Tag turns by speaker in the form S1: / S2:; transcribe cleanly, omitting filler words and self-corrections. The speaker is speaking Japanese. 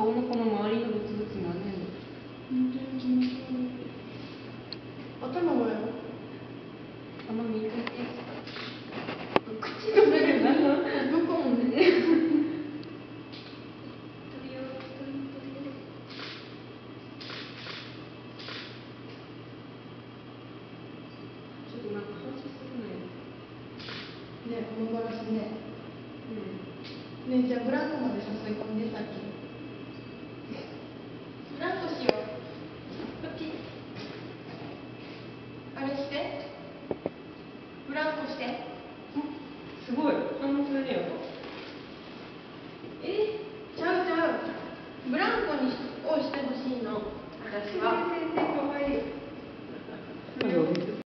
S1: 顔のこの周りのブツブツなんねんの。
S2: 本当に気持ち悪い。頭はよ。
S1: あんま見てて。
S2: 口が出る。どこもね。
S1: ちょっとなんか話するのよ。
S2: ね、このガラスね。
S1: うん。
S2: ね、じゃあブランコまで誘い込んでさっき。ブランコしよう。こっち。あれして。ブランコして。
S1: すごい。反応するねやっぱ。